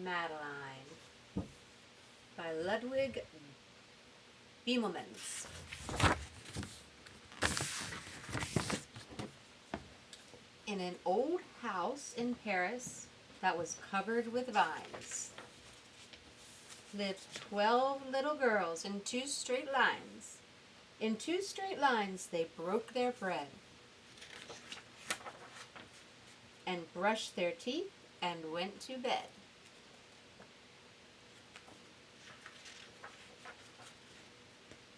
Madeline by Ludwig Bemelmans. In an old house in Paris that was covered with vines lived 12 little girls in 2 straight lines. In 2 straight lines they broke their bread and brushed their teeth and went to bed.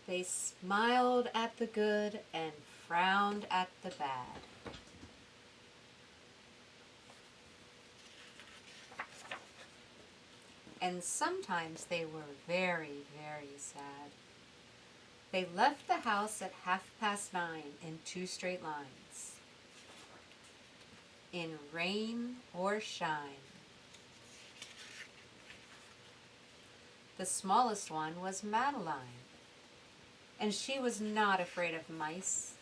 They smiled at the good and frowned at the bad. And sometimes they were very, very sad. They left the house at 9:30 in 2 straight lines, in rain or shine. The smallest one was Madeline, and she was not afraid of mice.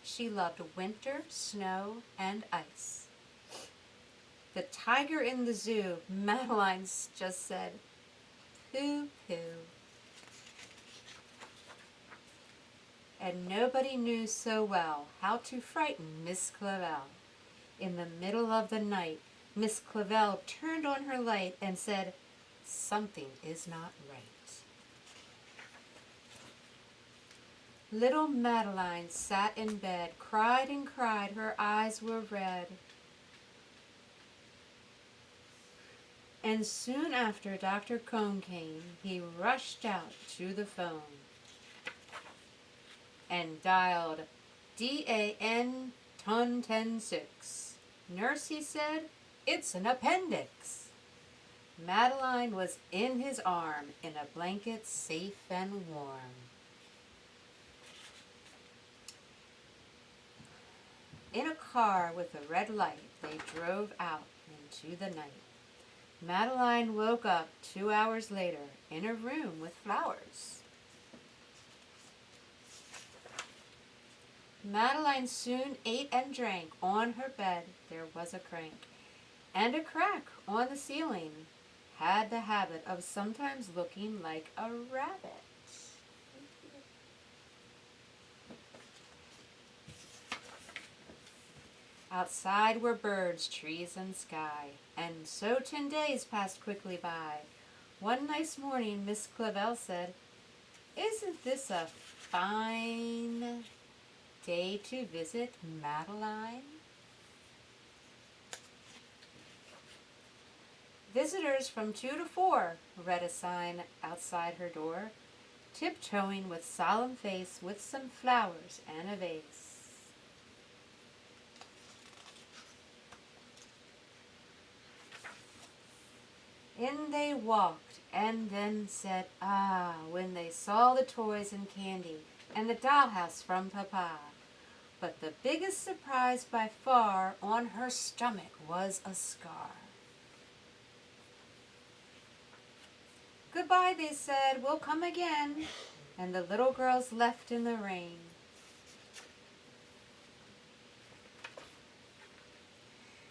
She loved winter, snow, and ice. The tiger in the zoo, Madeline just said, "Pooh-pooh." And nobody knew so well how to frighten Miss Clavel. In the middle of the night, Miss Clavel turned on her light and said, "Something is not right." Little Madeline sat in bed, cried and cried, her eyes were red. And soon after Dr. Cone came, he rushed out to the phone and dialed DAN ton 106. "Nurse," he said, "it's an appendix." Madeline was in his arm, in a blanket safe and warm. In a car with a red light, they drove out into the night. Madeline woke up 2 hours later in a room with flowers. Madeline soon ate and drank. On her bed there was a crank, and a crack on the ceiling had the habit of sometimes looking like a rabbit. Outside were birds, trees, and sky, and so 10 days passed quickly by. One nice morning, Miss Clavel said, "Isn't this a fine day to visit Madeline?" "Visitors from 2 to 4, read a sign outside her door, tiptoeing with solemn face with some flowers and a vase. In they walked, and then said, "Ah," when they saw the toys and candy, and the dollhouse from Papa. But the biggest surprise by far, on her stomach was a scar. "Goodbye," they said, "we'll come again." And the little girls left in the rain.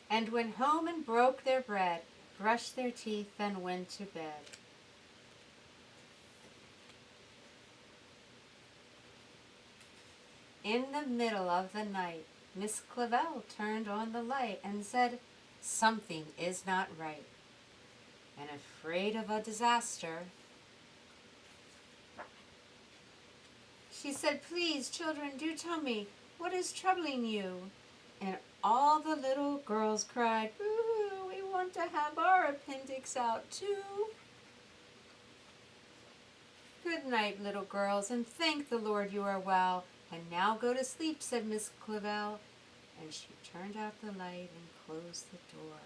And went home and broke their bread, brushed their teeth, and went to bed. In the middle of the night, Miss Clavel turned on the light and said, "Something is not right." And afraid of a disaster, she said, "Please, children, do tell me, what is troubling you?" And all the little girls cried, "Boo-hoo, we want to have our appendix out too." "Good night, little girls, and thank the Lord you are well. And now go to sleep," said Miss Clavel, and she turned out the light and closed the door.